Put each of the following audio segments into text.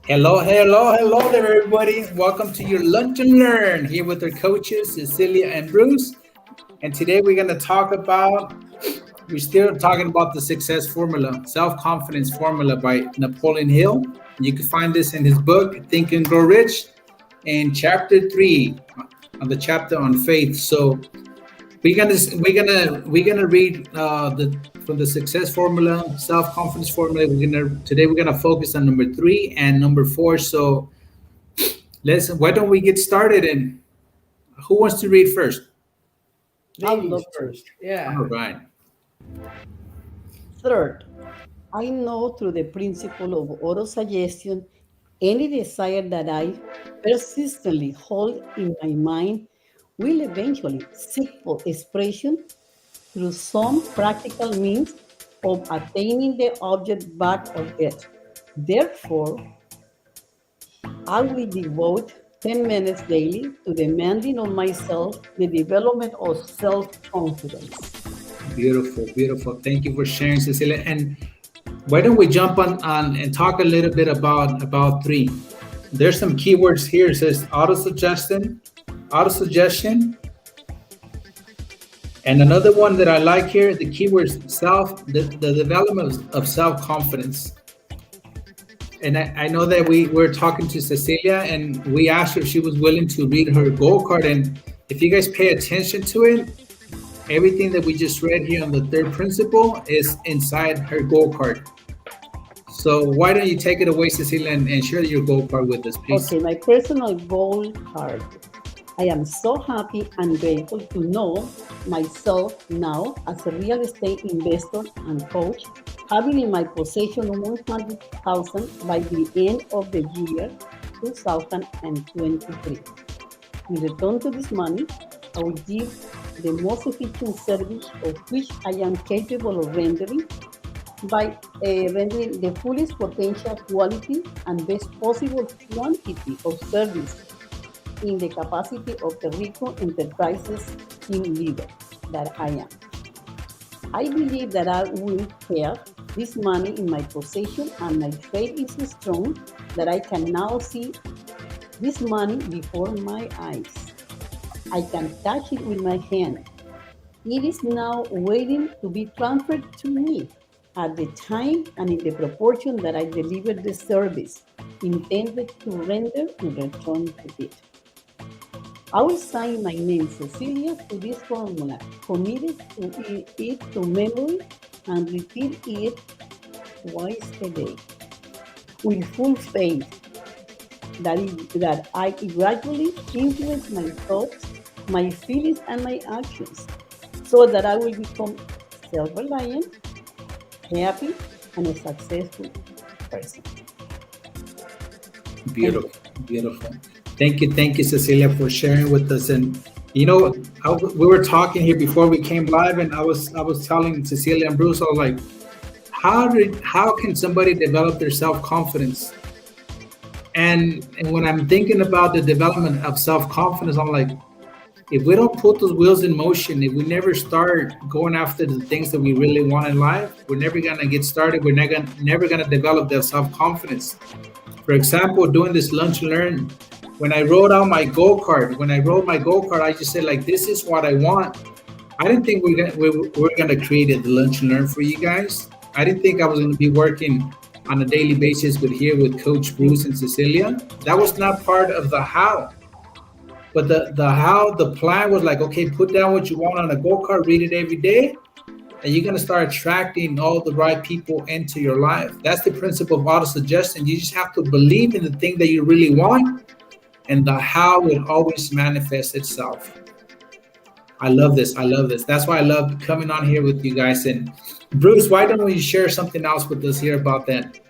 Hello there, everybody. Welcome to your Lunch and Learn here with our coaches, Cecilia and Bruce. And today we're still talking about the success formula, self confidence formula by Napoleon Hill. You can find this in his book, Think and Grow Rich, in chapter 3, on the chapter on faith. So we're gonna read the from the success formula, self confidence formula. We're gonna focus on number 3 and number 4. So why don't we get started? And who wants to read first? I would Ladies love to. first. Yeah. All right. Third, I know through the principle of autosuggestion, any desire that I persistently hold in my mind will eventually seek for expression through some practical means of attaining the object back of it. Therefore, I will devote 10 minutes daily to demanding of myself the development of self confidence. Beautiful, beautiful. Thank you for sharing, Cecilia. And why don't we jump on and talk a little bit about 3? There's some keywords here. It says auto suggestion, and another one that I like here, the keywords the development of self confidence. And I know that we were talking to Cecilia and we asked her if she was willing to read her goal card. And if you guys pay attention to it, everything that we just read here on the third principle is inside her goal card. So why don't you take it away, Cecilia, and share your goal card with us, please? Okay, my personal goal card. I am so happy and grateful to know myself now as a real estate investor and coach, having in my possession 100,000 by the end of the year 2023. In return to this money, I will give the most efficient service of which I am capable of rendering by rendering the fullest potential quality and best possible quantity of service in the capacity of the Rico Enterprises team leader that I am. I believe that I will have this money in my possession, and my faith is strong that I can now see this money before my eyes. I can touch it with my hand. It is now waiting to be transferred to me at the time and in the proportion that I deliver the service intended to render in return to it. I will sign my name, Cecilia, to this formula, committed to it to memory and repeat it twice a day, with full faith that I gradually influence my thoughts, my feelings, and my actions, so that I will become self-reliant, happy, and a successful person. Thank Beautiful, beautiful. Thank you, Cecilia, for sharing with us. And we were talking here before we came live, and I was telling Cecilia and Bruce, I was like, how can somebody develop their self confidence? And when I'm thinking about the development of self confidence, I'm like, if we don't put those wheels in motion, if we never start going after the things that we really want in life, we're never gonna get started. We're never gonna develop that self confidence. For example, doing this lunch and learn, when I wrote out my goal card, I just said like, this is what I want. I didn't think we're gonna create the lunch and learn for you guys. I didn't think I was gonna be working on a daily basis with Coach Bruce and Cecilia. That was not part of the how. But the how, the plan was like, okay, put down what you want on a goal card, read it every day, and you're gonna start attracting all the right people into your life. That's the principle of auto suggestion. You just have to believe in the thing that you really want, and the how will always manifest itself. I love this. I love this. That's why I love coming on here with you guys. And Bruce, why don't we share something else with us here about that?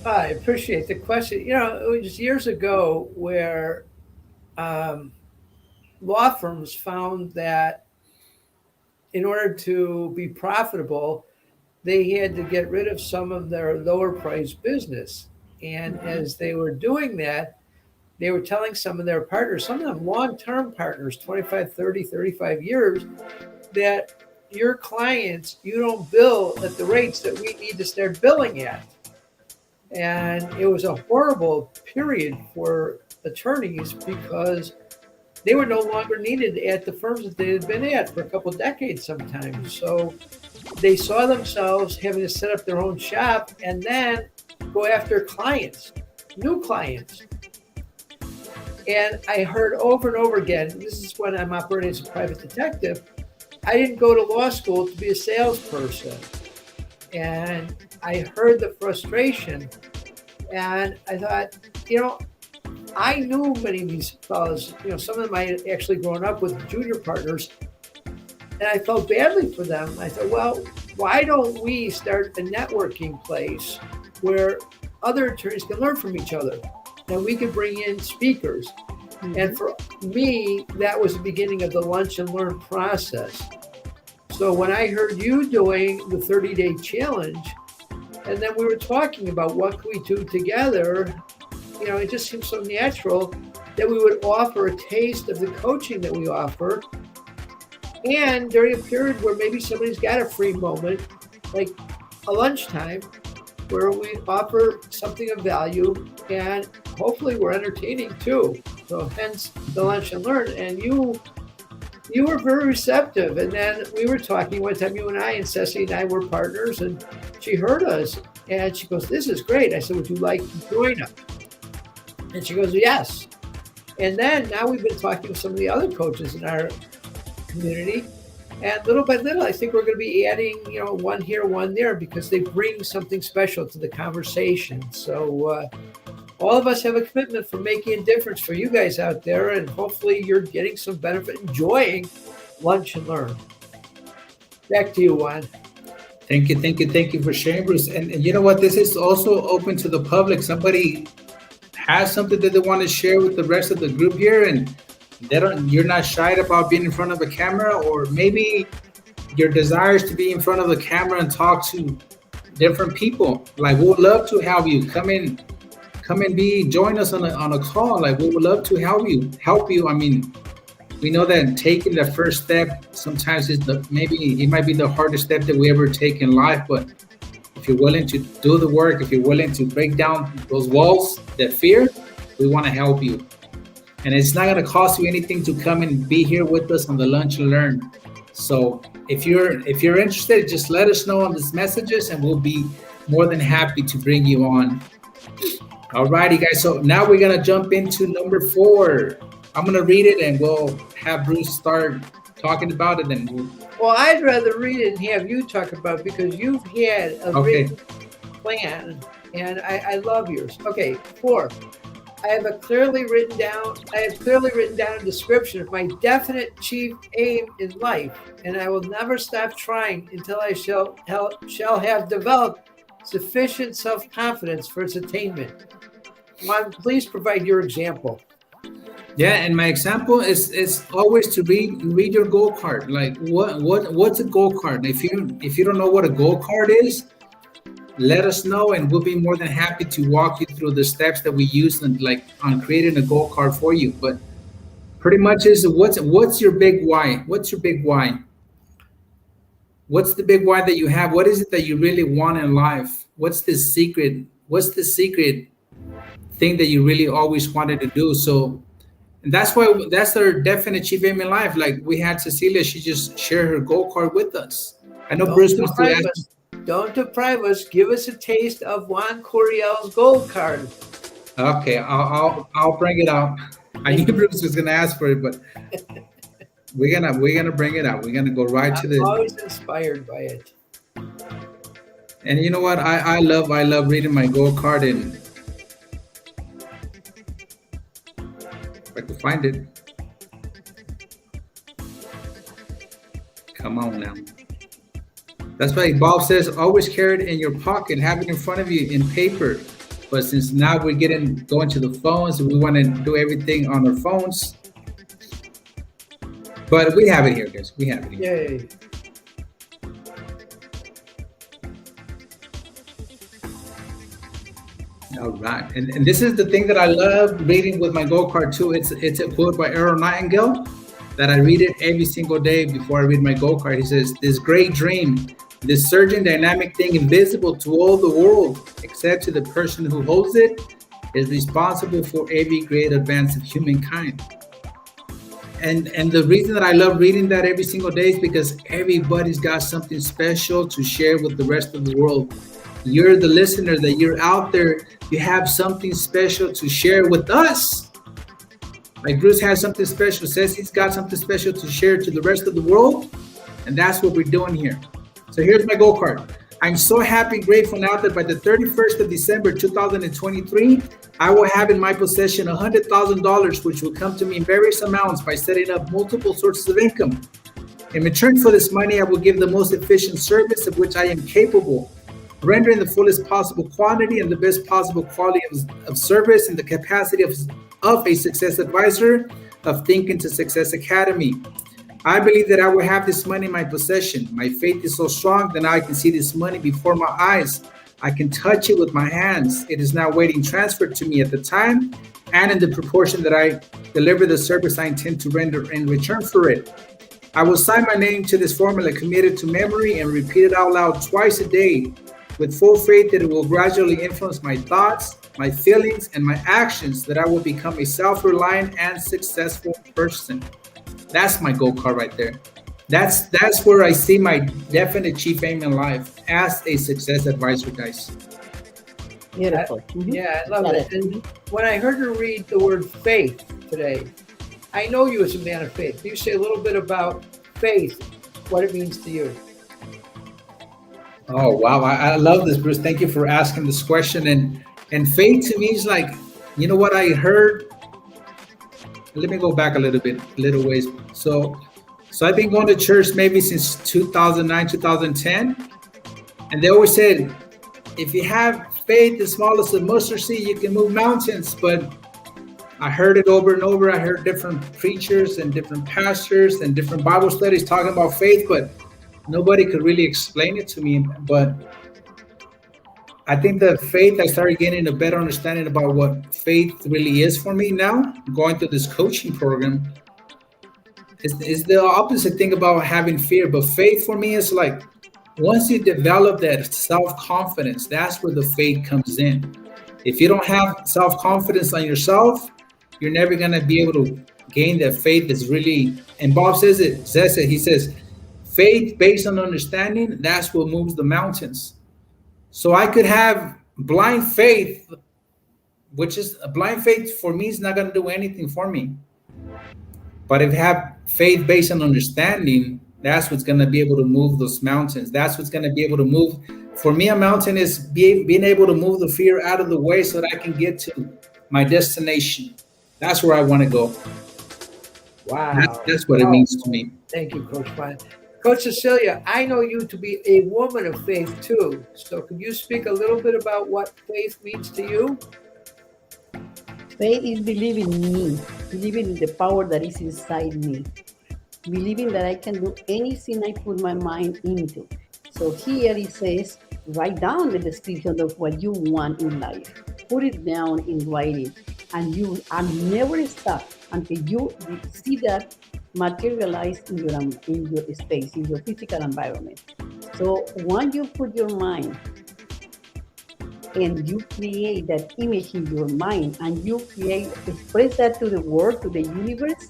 I appreciate the question. It was years ago where um, law firms found that in order to be profitable, they had to get rid of some of their lower priced business. And as they were doing that, they were telling some of their partners, some of them long term partners, 25, 30, 35 years, that your clients, you don't bill at the rates that we need to start billing at. And it was a horrible period for attorneys because they were no longer needed at the firms that they had been at for a couple decades sometimes. So they saw themselves having to set up their own shop and then go after clients, new clients. And I heard over and over again, this is when I'm operating as a private detective, I didn't go to law school to be a salesperson. And I heard the frustration. And I thought, I knew many of these fellows, some of them I had actually grown up with junior partners, and I felt badly for them. I thought, well, why don't we start a networking place where other attorneys can learn from each other and we can bring in speakers? Mm-hmm. And for me, that was the beginning of the lunch and learn process. So when I heard you doing the 30-day challenge, and then we were talking about what can we do together, it just seemed so natural that we would offer a taste of the coaching that we offer. And during a period where maybe somebody's got a free moment, like a lunchtime, where we offer something of value, and hopefully we're entertaining too. So hence the lunch and learn. And you were very receptive. And then we were talking one time, you and I, and Ceci and I were partners, and she heard us and she goes, "This is great." I said, "Would you like to join us?" And she goes, "Yes." And then now we've been talking to some of the other coaches in our community. And little by little, I think we're going to be adding, one here, one there, because they bring something special to the conversation. So all of us have a commitment for making a difference for you guys out there. And hopefully you're getting some benefit, enjoying lunch and learn. Back to you, Juan. Thank you for sharing, Bruce. And you know what? This is also open to the public. Somebody has something that they want to share with the rest of the group here, and you're not shy about being in front of a camera, or maybe your desire is to be in front of the camera and talk to different people. Like, we would love to help you. Come in, join us on a call. Like, we would love to help you. I mean, we know that taking the first step sometimes maybe it might be the hardest step that we ever take in life, but if you're willing to do the work, if you're willing to break down those walls, that fear, we want to help you. And it's not going to cost you anything to come and be here with us on the Lunch and Learn. So if you're interested, just let us know on these messages and we'll be more than happy to bring you on. All righty, guys. So now we're going to jump into number 4. I'm going to read it and we'll have Bruce start talking about it. Well, I'd rather read it and have you talk about it, because you've had a written plan, and I love yours. Okay, 4. I have clearly written down a description of my definite chief aim in life, and I will never stop trying until I shall have developed sufficient self-confidence for its attainment. Juan, please provide your example. Yeah, and my example is always to read your goal card. Like, what's a goal card? If you don't know what a goal card is, let us know, and we'll be more than happy to walk you through the steps that we use on creating a goal card for you. But pretty much is what's your big why? What's your big why? What's the big why that you have? What is it that you really want in life? What's the secret thing that you really always wanted to do? So, and that's our definite chief aim in life. Like, we had Cecilia, she just shared her goal card with us. I know Bruce wants to ask. Don't deprive us. Give us a taste of Juan Curiel's gold card. Okay, I'll bring it out. I knew Bruce was gonna ask for it, but we're gonna bring it out. We're gonna go right to the. I'm always inspired by it. And you know what? I love reading my gold card, and if I can find it. Come on now. That's why Bob says, always carry it in your pocket, have it in front of you in paper. But since now we're going to the phones, we want to do everything on our phones. But we have it here, guys. We have it here. Yay. All right. And this is the thing that I love reading with my gold card too. It's a quote by Earl Nightingale that I read it every single day before I read my gold card. He says, "This great dream This surging dynamic thing, invisible to all the world, except to the person who holds it, is responsible for every great advance of humankind. And the reason that I love reading that every single day is because everybody's got something special to share with the rest of the world. You're the listener, that you're out there, you have something special to share with us. Like Bruce has something special, says he's got something special to share to the rest of the world, and that's what we're doing here. So here's my goal card. I'm so happy and grateful now that by the 31st of December 2023, I will have in my possession $100,000, which will come to me in various amounts by setting up multiple sources of income. In return for this money, I will give the most efficient service of which I am capable, rendering the fullest possible quantity and the best possible quality of service in the capacity of a success advisor of Thinking to Success Academy. I believe that I will have this money in my possession. My faith is so strong that now I can see this money before my eyes. I can touch it with my hands. It is now waiting transferred to me at the time and in the proportion that I deliver the service I intend to render in return for it. I will sign my name to this formula, committed to memory, and repeat it out loud twice a day with full faith that it will gradually influence my thoughts, my feelings, and my actions, that I will become a self-reliant and successful person. That's my goal card right there. That's where I see my definite chief aim in life, as a success advisor, guys. Beautiful. Yeah, I love it. And when I heard her read the word faith today, I know you as a man of faith. Can you say a little bit about faith, what it means to you? Oh wow, I love this, Bruce. Thank you for asking this question. And faith to me is like, you know what I heard. Let me go back a little ways. So I've been going to church maybe since 2009, 2010, and they always said, if you have faith as small as a mustard seed, you can move mountains. But I heard it over and over. I heard different preachers and different pastors and different Bible studies talking about faith, but nobody could really explain it to me. But I think that faith, I started getting a better understanding about what faith really is for me now, going through this coaching program. Is the opposite thing about having fear. But faith for me is like, once you develop that self-confidence, that's where the faith comes in. If you don't have self-confidence on yourself, you're never going to be able to gain that faith that's really, and Bob says it, he says, faith based on understanding, that's what moves the mountains. So I could have blind faith, which is a blind faith for me is not going to do anything for me. But if I have faith based on understanding, that's what's going to be able to move those mountains. That's what's going to be able to move. For me, a mountain is being able to move the fear out of the way so that I can get to my destination. That's where I want to go. Wow. That's what it means to me. Thank you, Coach Brian. Coach Cecilia, I know you to be a woman of faith too. So could you speak a little bit about what faith means to you? Faith is believing in me, believing in the power that is inside me, believing that I can do anything I put my mind into. So here it says, write down the description of what you want in life. Put it down in writing, and you are never stuck until you see that materialize in your space, in your physical environment. So once you put your mind and you create that image in your mind and you express that to the world, to the universe,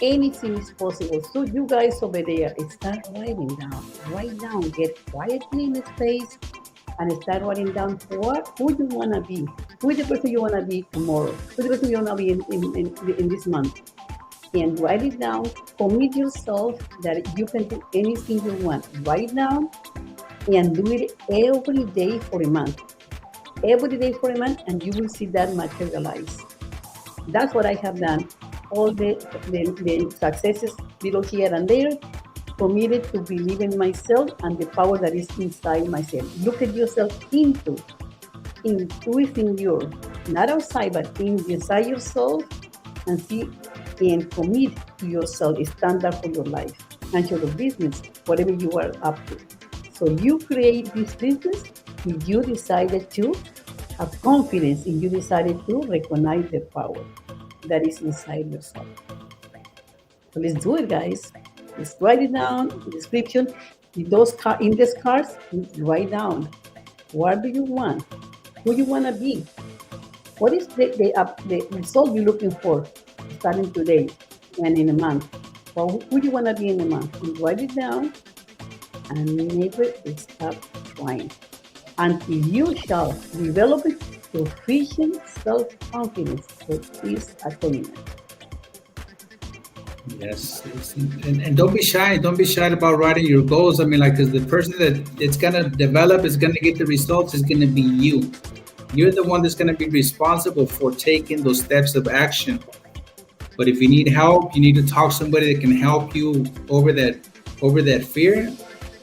anything is possible. So you guys over there, start writing down. Write down, get quietly in the space and start writing down who you want to be, who is the person you want to be tomorrow, who is the person you want to be in this month. And write it down, commit yourself that you can do anything you want. Write down and do it every day for a month. Every day for a month, and you will see that materialize. That's what I have done. All the successes, little here and there, committed to believe in myself and the power that is inside myself. Look at yourself into within your, not outside, but inside yourself, and see and commit to yourself a standard for your life and your business, whatever you are up to. So you create this business if you decided to have confidence, if you decided to recognize the power that is inside yourself. So let's do it, guys. Let's write it down, the description. In these cards, write down what do you want, who you want to be, what is the result you're looking for starting today and in a month, or who you want to be in a month. And write it down and never stop trying until you shall develop sufficient self-confidence for this attainment. Yes. And don't be shy. Don't be shy about writing your goals. I mean, like, because the person that it's gonna develop is gonna get the results is gonna be you. You're the one that's gonna be responsible for taking those steps of action. But if you need help, you need to talk to somebody that can help you over that fear.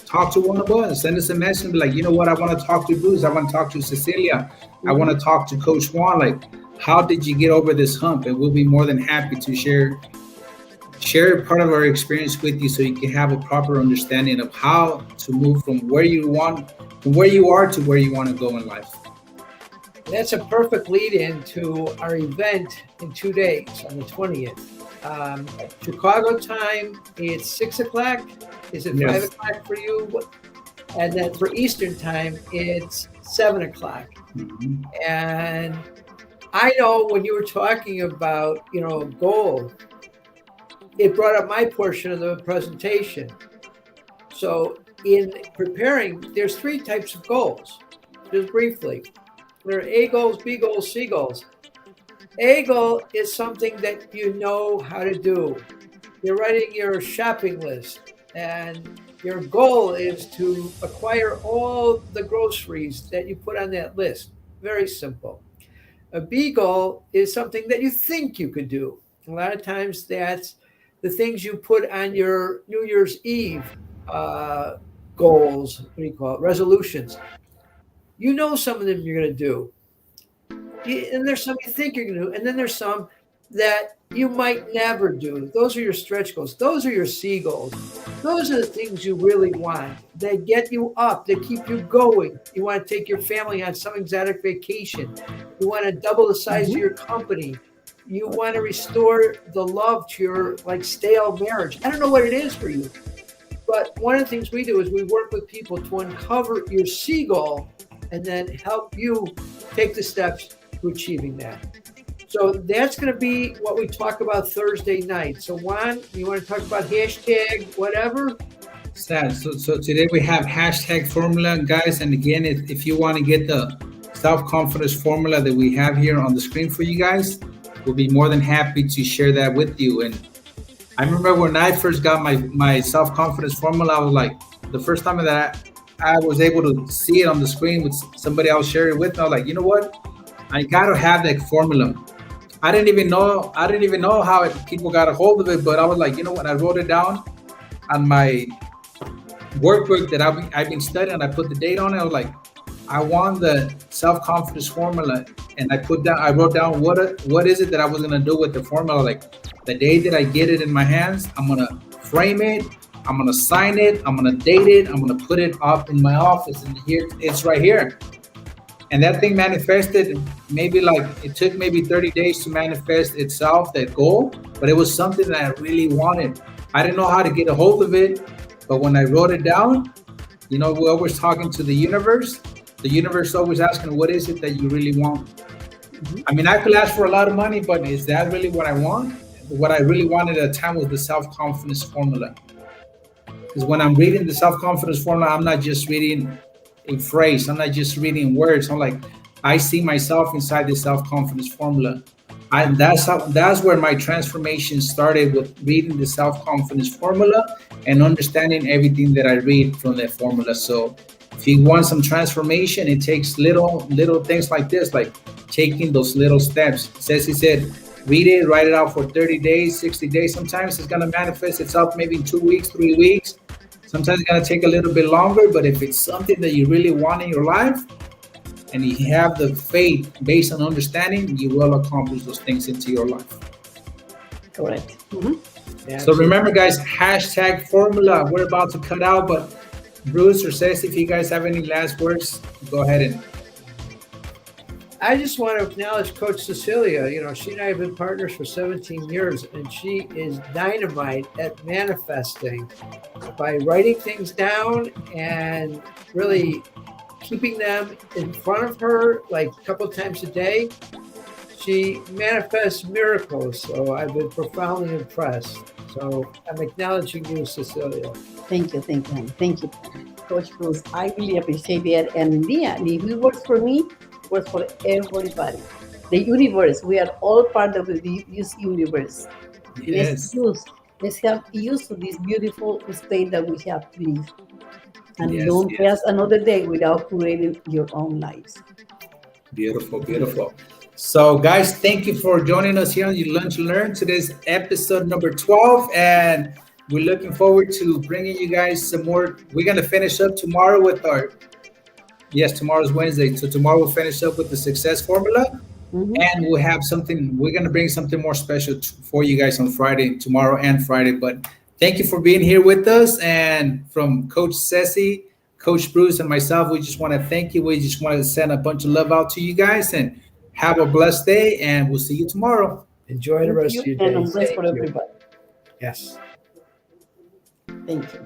Talk to one of us. Send us a message. Be like, you know what? I want to talk to Bruce. I want to talk to Cecilia. I want to talk to Coach Juan. Like, how did you get over this hump? And we'll be more than happy to share part of our experience with you, so you can have a proper understanding of how to move from where you are to where you want to go in life. That's a perfect lead in to our event in 2 days on the 20th. Chicago time, it's 6 o'clock. Is it 5 o'clock for you? And then for Eastern time, it's 7 o'clock. Mm-hmm. And I know when you were talking about, a goal, it brought up my portion of the presentation. So in preparing, there's 3 types of goals, just briefly. There are A goals, B goals, C goals. A goal is something that you know how to do. You're writing your shopping list, and your goal is to acquire all the groceries that you put on that list. Very simple. A B goal is something that you think you could do. A lot of times that's the things you put on your New Year's Eve goals, resolutions. You know some of them you're going to do. And there's some you think you're going to do. And then there's some that you might never do. Those are your stretch goals. Those are your C goals. Those are the things you really want. They get you up. They keep you going. You want to take your family on some exotic vacation. You want to double the size of your company. You want to restore the love to your stale marriage. I don't know what it is for you. But one of the things we do is we work with people to uncover your C goal and then help you take the steps to achieving that. So that's going to be what we talk about Thursday night. So Juan, you want to talk about hashtag whatever? So today we have hashtag formula, guys. And again, if you want to get the self-confidence formula that we have here on the screen for you guys, we'll be more than happy to share that with you. And I remember when I first got my self-confidence formula, I was like, the first time that I was able to see it on the screen with somebody else share it with, I was like, you know what? I got to have that formula. I didn't even know how people got a hold of it, but I was like, you know what? I wrote it down on my workbook that I've been studying. I put the date on it. I was like, I want the self-confidence formula, and I wrote down what is it that I was gonna do with the formula. Like, the day that I get it in my hands, I'm gonna frame it, I'm gonna sign it, I'm gonna date it, I'm gonna put it up in my office, and here it's right here. And that thing manifested. It took maybe 30 days to manifest itself, that goal, but it was something that I really wanted. I didn't know how to get a hold of it, but when I wrote it down, we're always talking to the universe. The universe always asking, what is it that you really want? Mm-hmm. I mean, I could ask for a lot of money, but is that really what I want? What I really wanted at the time was the self-confidence formula. Because when I'm reading the self-confidence formula, I'm not just reading a phrase. I'm not just reading words. I'm like, I see myself inside the self-confidence formula. That's where my transformation started, with reading the self-confidence formula and understanding everything that I read from that formula. So if you want some transformation, it takes little things like this, like taking those little steps. Ceci said, read it, write it out for 30 days, 60 days. Sometimes it's going to manifest itself maybe in 2 weeks, 3 weeks. Sometimes it's going to take a little bit longer, but if it's something that you really want in your life and you have the faith based on understanding, you will accomplish those things into your life. Correct. Mm-hmm. Yeah, so remember, guys, hashtag formula. We're about to cut out, but Bruce or Ceci, if you guys have any last words, go ahead and. I just want to acknowledge Coach Cecilia. You know, she and I have been partners for 17 years, and she is dynamite at manifesting by writing things down and really keeping them in front of her like a couple times a day. She manifests miracles. So I've been profoundly impressed. So I'm acknowledging you, Cecilia. Thank you, honey. Thank you, Coach Bruce. I really appreciate that. And yeah, if it works for me, it works for everybody. The universe, we are all part of this universe. Yes. Let's have use of this beautiful state that we have to live. And Yes, don't yes. pass another day without creating your own lives. Beautiful, beautiful. So, guys, thank you for joining us here on You Lunch and Learn. Today's episode number 12, and we're looking forward to bringing you guys some more. We're going to finish up tomorrow with our, yes, tomorrow's Wednesday. So, tomorrow we'll finish up with the success formula, Mhm. and we'll have something, we're going to bring something more special for you guys on Friday, tomorrow and Friday. But thank you for being here with us. And from Coach Ceci, Coach Bruce, and myself, we just want to thank you. We just want to send a bunch of love out to you guys and have a blessed day. And we'll see you tomorrow. Enjoy the Thank rest you, of your and day. I'm blessed Thank for you. everybody. Yes. Thank you.